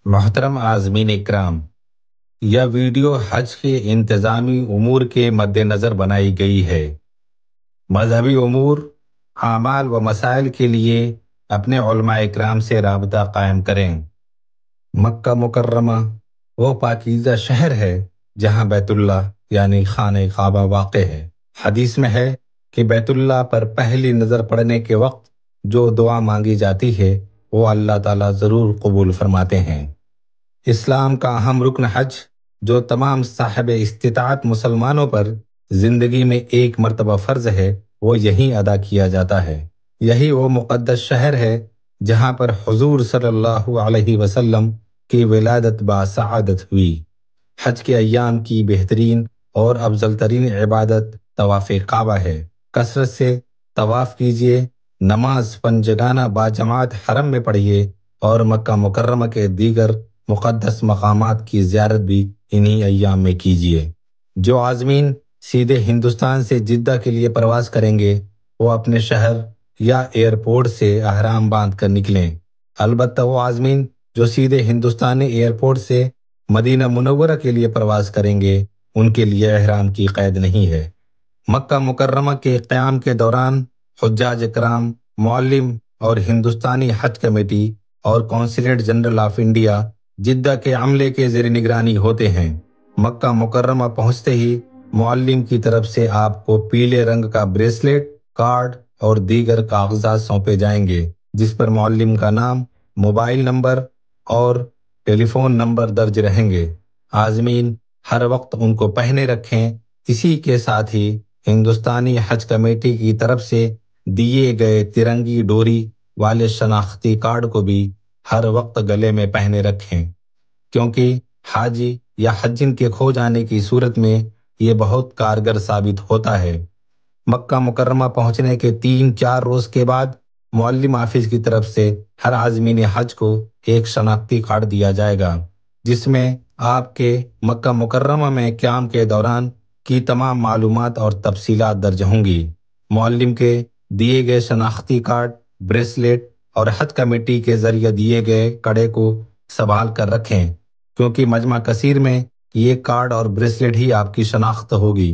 محترم عازمین اکرام، یہ ویڈیو حج کے انتظامی امور کے مد نظر بنائی گئی ہے۔ مذہبی امور، اعمال و مسائل کے لیے اپنے علماء اکرام سے رابطہ قائم کریں۔ مکہ مکرمہ وہ پاکیزہ شہر ہے جہاں بیت اللہ یعنی خانہ کعبہ واقع ہے۔ حدیث میں ہے کہ بیت اللہ پر پہلی نظر پڑنے کے وقت جو دعا مانگی جاتی ہے وہ اللہ تعالیٰ ضرور قبول فرماتے ہیں۔ اسلام کا اہم رکن حج، جو تمام صاحب استطاعت مسلمانوں پر زندگی میں ایک مرتبہ فرض ہے، وہ یہیں ادا کیا جاتا ہے۔ یہی وہ مقدس شہر ہے جہاں پر حضور صلی اللہ علیہ وسلم کی ولادت باسعادت ہوئی۔ حج کے ایام کی بہترین اور افضل ترین عبادت طواف کعبہ ہے۔ کثرت سے طواف کیجیے، نماز پنجگانہ باجماعت حرم میں پڑھیے اور مکہ مکرمہ کے دیگر مقدس مقامات کی زیارت بھی انہی ایام میں کیجیے۔ جو عازمین سیدھے ہندوستان سے جدہ کے لیے پرواز کریں گے وہ اپنے شہر یا ایئرپورٹ سے احرام باندھ کر نکلیں۔ البتہ وہ عازمین جو سیدھے ہندوستانی ایئرپورٹ سے مدینہ منورہ کے لیے پرواز کریں گے ان کے لیے احرام کی قید نہیں ہے۔ مکہ مکرمہ کے قیام کے دوران حجاج کرام، معلم اور ہندوستانی حج کمیٹی اور consulate general of India Jeddah کے عملے کے زیر نگرانی ہوتے ہیں۔ مکہ مکرمہ پہنچتے ہی معلم کی طرف سے آپ کو پیلے رنگ کا بریسلیٹ، کارڈ اور دیگر کاغذات سونپے جائیں گے جس پر معلم کا نام، موبائل نمبر اور ٹیلی فون نمبر درج رہیں گے۔ عازمین ہر وقت ان کو پہنے رکھیں۔ اسی کے ساتھ ہی ہندوستانی حج کمیٹی کی طرف سے دیے گئے ترنگی ڈوری والے شناختی کارڈ کو بھی ہر وقت گلے میں پہنے رکھیں، کیونکہ حاجی یا حجین کے کھو جانے کی صورت میں یہ بہت کارگر ثابت ہوتا ہے۔ مکہ مکرمہ پہنچنے کے 3-4 روز کے بعد معلم آفس کی طرف سے ہر عازمین حج کو ایک شناختی کارڈ دیا جائے گا جس میں آپ کے مکہ مکرمہ میں قیام کے دوران کی تمام معلومات اور تفصیلات درج ہوں گی۔ معلم کے دیے گئے شناختی کارڈ، بریسلیٹ اور حج کمیٹی کے ذریعے دیے گئے کڑے کو سنبھال کر رکھیں، کیونکہ مجمع کثیر میں یہ کارڈ اور بریسلیٹ ہی آپ کی شناخت ہوگی۔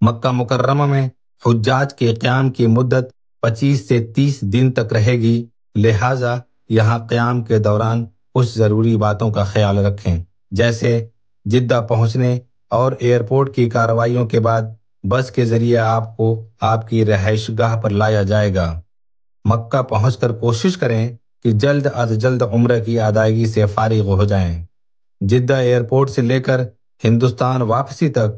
مکہ مکرمہ میں حجاج کے قیام کی مدت 25 سے 30 دن تک رہے گی، لہٰذا یہاں قیام کے دوران کچھ ضروری باتوں کا خیال رکھیں، جیسے جدہ پہنچنے اور ایئرپورٹ کی کارروائیوں کے بعد بس کے ذریعے آپ کو آپ کی رہائش گاہ پر لایا جائے گا۔ مکہ پہنچ کر کوشش کریں کہ جلد از جلد عمرہ کی ادائیگی سے فارغ ہو جائیں۔ جدہ ایئرپورٹ سے لے کر ہندوستان واپسی تک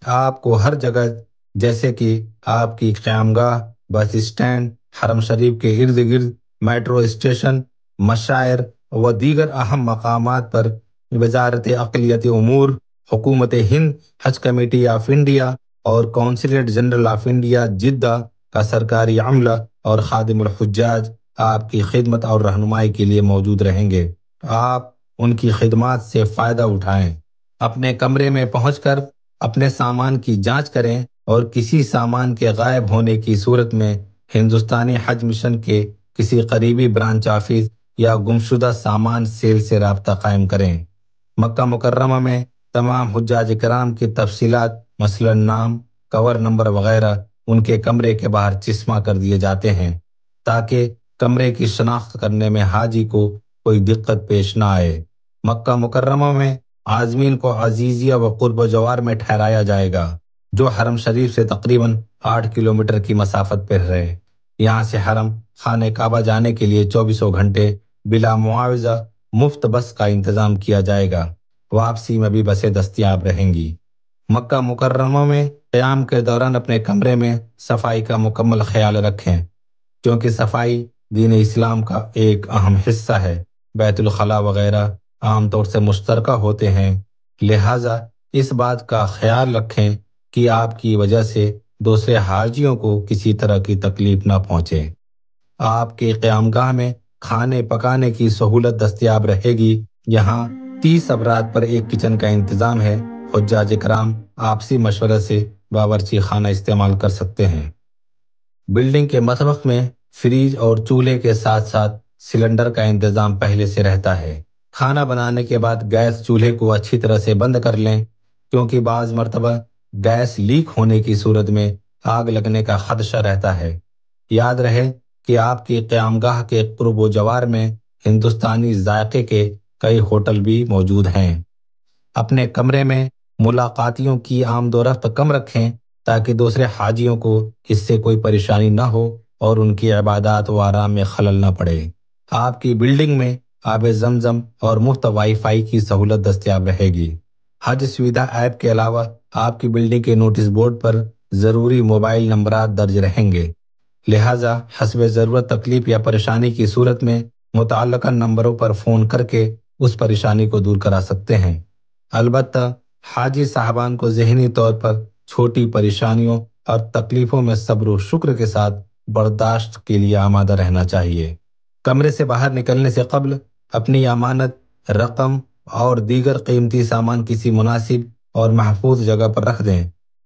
آپ کو ہر جگہ، جیسے کہ آپ کی قیام گاہ، بس اسٹینڈ، حرم شریف کے ارد گرد میٹرو اسٹیشن، مشاعر و دیگر اہم مقامات پر وزارت اقلیتی امور، حکومت ہند، حج کمیٹی آف انڈیا اور consulate general of India Jeddah کا سرکاری عملہ اور خادم الحجاج آپ کی خدمت اور رہنمائی کے لیے موجود رہیں گے۔ آپ ان کی خدمات سے فائدہ اٹھائیں۔ اپنے کمرے میں پہنچ کر اپنے سامان کی جانچ کریں اور کسی سامان کے غائب ہونے کی صورت میں ہندوستانی حج مشن کے کسی قریبی برانچ آفس یا گمشدہ سامان سیل سے رابطہ قائم کریں۔ مکہ مکرمہ میں تمام حجاج کرام کی تفصیلات، مثلا نام، کور نمبر وغیرہ ان کے کمرے کے باہر چسپاں کر دیے جاتے ہیں تاکہ کمرے کی شناخت کرنے میں حاجی کو کوئی دقت پیش نہ آئے۔ مکہ مکرمہ میں عازمین کو عزیزیہ و قرب و جوار میں ٹھہرایا جائے گا جو حرم شریف سے تقریباً 8 کلومیٹر کی مسافت پر ہے۔ یہاں سے حرم خانہ کعبہ جانے کے لیے 24 گھنٹے بلا معاوضہ مفت بس کا انتظام کیا جائے گا۔ واپسی میں بھی بسیں دستیاب رہیں گی۔ مکہ مکرمہ میں قیام کے دوران اپنے کمرے میں صفائی کا مکمل خیال رکھیں، کیونکہ صفائی دین اسلام کا ایک اہم حصہ ہے۔ بیت الخلاء وغیرہ عام طور سے مشترکہ ہوتے ہیں، لہٰذا اس بات کا خیال رکھیں کہ آپ کی وجہ سے دوسرے حاجیوں کو کسی طرح کی تکلیف نہ پہنچے۔ آپ کے قیام گاہ میں کھانے پکانے کی سہولت دستیاب رہے گی۔ یہاں 30 افراد پر ایک کچن کا انتظام ہے۔ حجاج کرام آپسی مشورے سے باورچی خانہ استعمال کر سکتے ہیں۔ بلڈنگ کے مطبخ میں فریج اور چولہے کے ساتھ ساتھ سلنڈر کا انتظام پہلے سے رہتا ہے۔ کھانا بنانے کے بعد گیس چولہے کو اچھی طرح سے بند کر لیں، کیونکہ بعض مرتبہ گیس لیک ہونے کی صورت میں آگ لگنے کا خدشہ رہتا ہے۔ یاد رہے کہ آپ کی قیامگاہ کے قرب و جوار میں ہندوستانی ذائقے کے کئی ہوٹل بھی موجود ہیں۔ اپنے کمرے میں ملاقاتیوں کی آمد و رفت کم رکھیں تاکہ دوسرے حاجیوں کو اس سے کوئی پریشانی نہ ہو اور ان کی عبادات و آرام میں خلل نہ پڑے۔ آپ کی بلڈنگ میں آب زمزم اور مفت وائی فائی کی سہولت دستیاب رہے گی۔ حج سویدھا ایپ کے علاوہ آپ کی بلڈنگ کے نوٹس بورڈ پر ضروری موبائل نمبرات درج رہیں گے، لہٰذا حسب ضرورت تکلیف یا پریشانی کی صورت میں متعلقہ نمبروں پر فون کر کے اس پریشانی کو دور کرا سکتے ہیں۔ البتہ حاجی صاحبان کو ذہنی طور پر چھوٹی پریشانیوں اور تکلیفوں میں صبر و شکر کے ساتھ برداشت کے لیے آمادہ رہنا چاہیے۔ کمرے سے باہر نکلنے سے قبل اپنی امانت، رقم اور دیگر قیمتی سامان کسی مناسب اور محفوظ جگہ پر رکھ دیں۔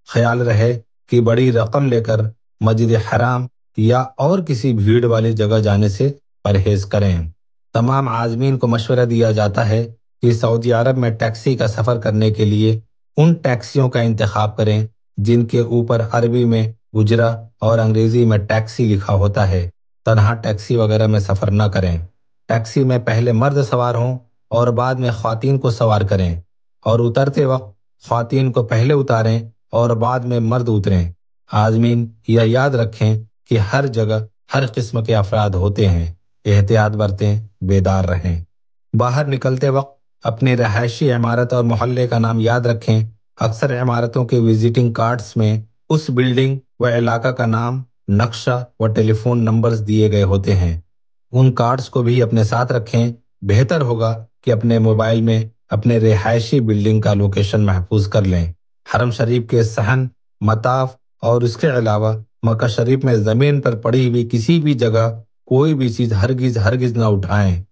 خیال رہے کہ بڑی رقم لے کر مسجد حرام یا اور کسی بھیڑ والی جگہ جانے سے پرہیز کریں۔ تمام عازمین کو مشورہ دیا جاتا ہے کہ سعودی عرب میں ٹیکسی کا سفر کرنے کے لیے ان ٹیکسیوں کا انتخاب کریں جن کے اوپر عربی میں اجرا اور انگریزی میں ٹیکسی لکھا ہوتا ہے۔ تنہا ٹیکسی وغیرہ میں سفر نہ کریں۔ ٹیکسی میں پہلے مرد سوار ہوں اور بعد میں خواتین کو سوار کریں، اور اترتے وقت خواتین کو پہلے اتاریں اور بعد میں مرد اتریں۔ عازمین یہ یاد رکھیں کہ ہر جگہ ہر قسم کے افراد ہوتے ہیں، احتیاط برتیں، بیدار رہیں۔ باہر نکلتے وقت اپنی رہائشی عمارت اور محلے کا نام یاد رکھیں۔ اکثر عمارتوں کے وزٹنگ کارڈز میں اس بلڈنگ و علاقہ کا نام، نقشہ و ٹیلی فون نمبرز دیے گئے ہوتے ہیں۔ ان کارڈز کو بھی اپنے ساتھ رکھیں۔ بہتر ہوگا کہ اپنے موبائل میں اپنے رہائشی بلڈنگ کا لوکیشن محفوظ کر لیں۔ حرم شریف کے صحن، مطاف اور اس کے علاوہ مکہ شریف میں زمین پر پڑی ہوئی کسی بھی جگہ کوئی بھی چیز ہرگز نہ اٹھائیں،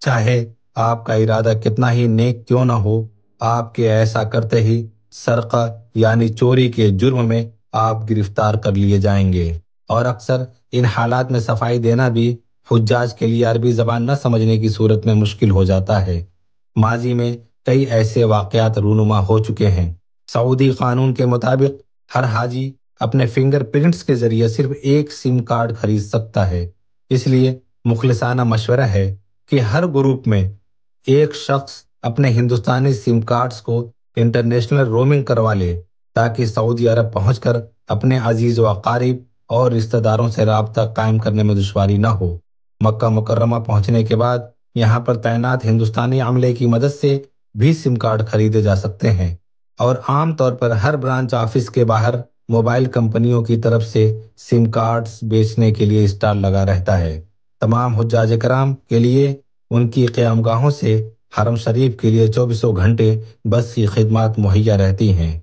چاہے آپ کا ارادہ کتنا ہی نیک کیوں نہ ہو۔ آپ کے ایسا کرتے ہی سرقہ یعنی چوری کے جرم میں آپ گرفتار کر لیے جائیں گے، اور اکثر ان حالات میں صفائی دینا بھی حجاج کے لیے عربی زبان نہ سمجھنے کی صورت میں مشکل ہو جاتا ہے۔ ماضی میں کئی ایسے واقعات رونما ہو چکے ہیں۔ سعودی قانون کے مطابق ہر حاجی اپنے فنگر پرنٹس کے ذریعے صرف ایک سم کارڈ خرید سکتا ہے۔ اس لیے مخلصانہ مشورہ ہے کہ ہر گروپ میں ایک شخص اپنے ہندوستانی سم کارڈز کو انٹرنیشنل رومنگ کروا لے، تاکہ سعودی عرب پہنچ کر اپنے عزیز و اقارب اور رشتہ داروں سے رابطہ قائم کرنے میں دشواری نہ ہو۔ مکہ مکرمہ پہنچنے کے بعد یہاں پر تعینات ہندوستانی عملے کی مدد سے بھی سم کارڈ خریدے جا سکتے ہیں، اور عام طور پر ہر برانچ آفس کے باہر موبائل کمپنیوں کی طرف سے سم کارڈز بیچنے کے لیے اسٹال لگا رہتا ہے۔ تمام حجاج کرام کے لیے ان کی قیامگاہوں سے حرم شریف کے لیے 24 گھنٹے بس کی خدمات مہیا رہتی ہیں۔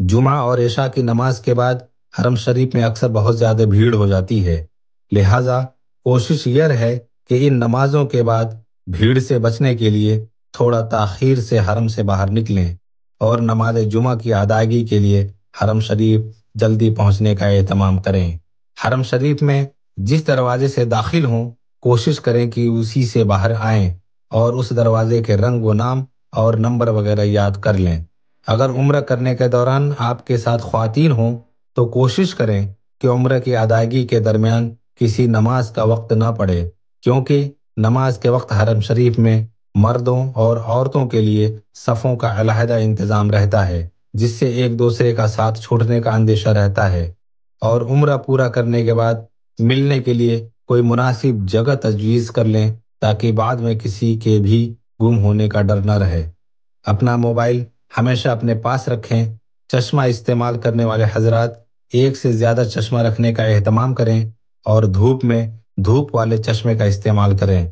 جمعہ اور عشاء کی نماز کے بعد حرم شریف میں اکثر بہت زیادہ بھیڑ ہو جاتی ہے، لہٰذا کوشش یہ رہے کہ ان نمازوں کے بعد بھیڑ سے بچنے کے لیے تھوڑا تاخیر سے حرم سے باہر نکلیں، اور نماز جمعہ کی ادائیگی کے لیے حرم شریف جلدی پہنچنے کا اہتمام کریں۔ حرم شریف میں جس دروازے سے داخل ہوں کوشش کریں کہ اسی سے باہر آئیں، اور اس دروازے کے رنگ و نام اور نمبر وغیرہ یاد کر لیں۔ اگر عمرہ کرنے کے دوران آپ کے ساتھ خواتین ہوں تو کوشش کریں کہ عمرہ کی ادائیگی کے درمیان کسی نماز کا وقت نہ پڑے، کیونکہ نماز کے وقت حرم شریف میں مردوں اور عورتوں کے لیے صفوں کا علیحدہ انتظام رہتا ہے، جس سے ایک دوسرے کا ساتھ چھوٹنے کا اندیشہ رہتا ہے، اور عمرہ پورا کرنے کے بعد ملنے کے لیے کوئی مناسب جگہ تجویز کر لیں تاکہ بعد میں کسی کے بھی گم ہونے کا ڈر نہ رہے۔ اپنا موبائل ہمیشہ اپنے پاس رکھیں۔ چشمہ استعمال کرنے والے حضرات ایک سے زیادہ چشمہ رکھنے کا اہتمام کریں، اور دھوپ میں دھوپ والے چشمے کا استعمال کریں۔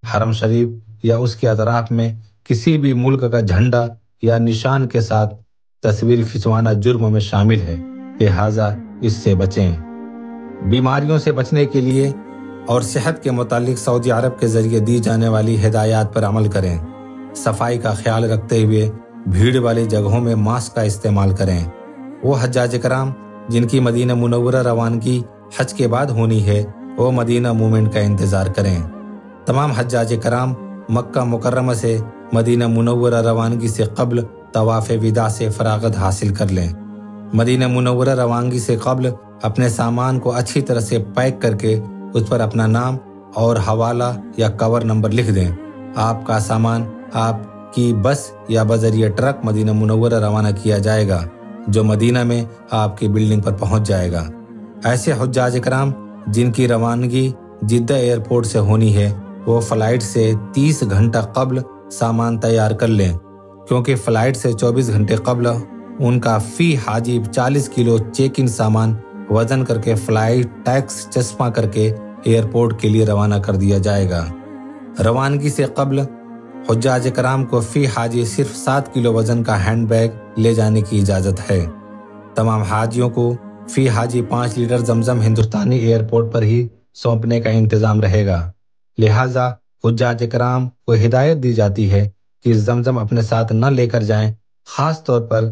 حرم شریف یا اس کے اطراف میں کسی بھی ملک کا جھنڈا یا نشان کے ساتھ تصویر کھنچوانا جرم میں شامل ہے، لہٰذا اس سے بچیں۔ بیماریوں سے بچنے کے لیے اور صحت کے متعلق سعودی عرب کے ذریعے دی جانے والی ہدایات پر عمل کریں۔ صفائی کا خیال رکھتے ہوئے بھیڑ والی جگہوں میں ماسک کا استعمال کریں۔ وہ حجاج کرام جن کی مدینہ منورہ روانگی حج کے بعد ہونی ہے، وہ مدینہ مومنٹ کا انتظار کریں۔ تمام حجاج کرام مکہ مکرمہ سے مدینہ منورہ روانگی سے قبل طواف وداع سے فراغت حاصل کر لیں۔ مدینہ منورہ روانگی سے قبل اپنے سامان کو اچھی طرح سے پیک کر کے اس پر اپنا نام اور حوالہ یا کور نمبر لکھ دیں۔ آپ کا سامان آپ کی بس یا بذریعہ ٹرک مدینہ منورہ روانہ کیا جائے گا، جو مدینہ میں آپ کی بلڈنگ پر پہنچ جائے گا۔ ایسے حجاج کرام جن کی روانگی جدہ ایئرپورٹ سے ہونی ہے، وہ فلائٹ سے 30 گھنٹہ قبل سامان تیار کر لیں، کیونکہ فلائٹ سے 24 گھنٹے قبل ان کا فی حاجی 40 کلو چیک ان سامان وزن کر کے فلائٹ ٹیکس چسپاں کر کے ایئرپورٹ کے لیے روانہ کر دیا جائے گا۔ روانگی سے قبل حجاج کرام کو فی حاجی صرف 7 کلو وزن کا ہینڈ بیگ لے جانے کی اجازت ہے۔ تمام حاجیوں کو فی حاجی 5 لیٹر زمزم ہندوستانی ایئرپورٹ پر ہی سونپنے کا انتظام رہے گا، لہٰذا حجاج کرام کو ہدایت دی جاتی ہے کہ زمزم اپنے ساتھ نہ لے کر جائیں، خاص طور پر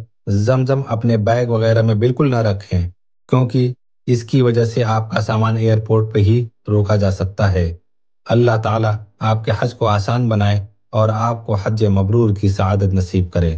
زمزم اپنے بیگ وغیرہ میں بالکل نہ رکھیں، کیونکہ اس کی وجہ سے آپ کا سامان ایئرپورٹ پہ ہی روکا جا سکتا ہے۔ اللہ تعالیٰ آپ کے حج کو آسان بنائے اور آپ کو حج مبرور کی سعادت نصیب کرے۔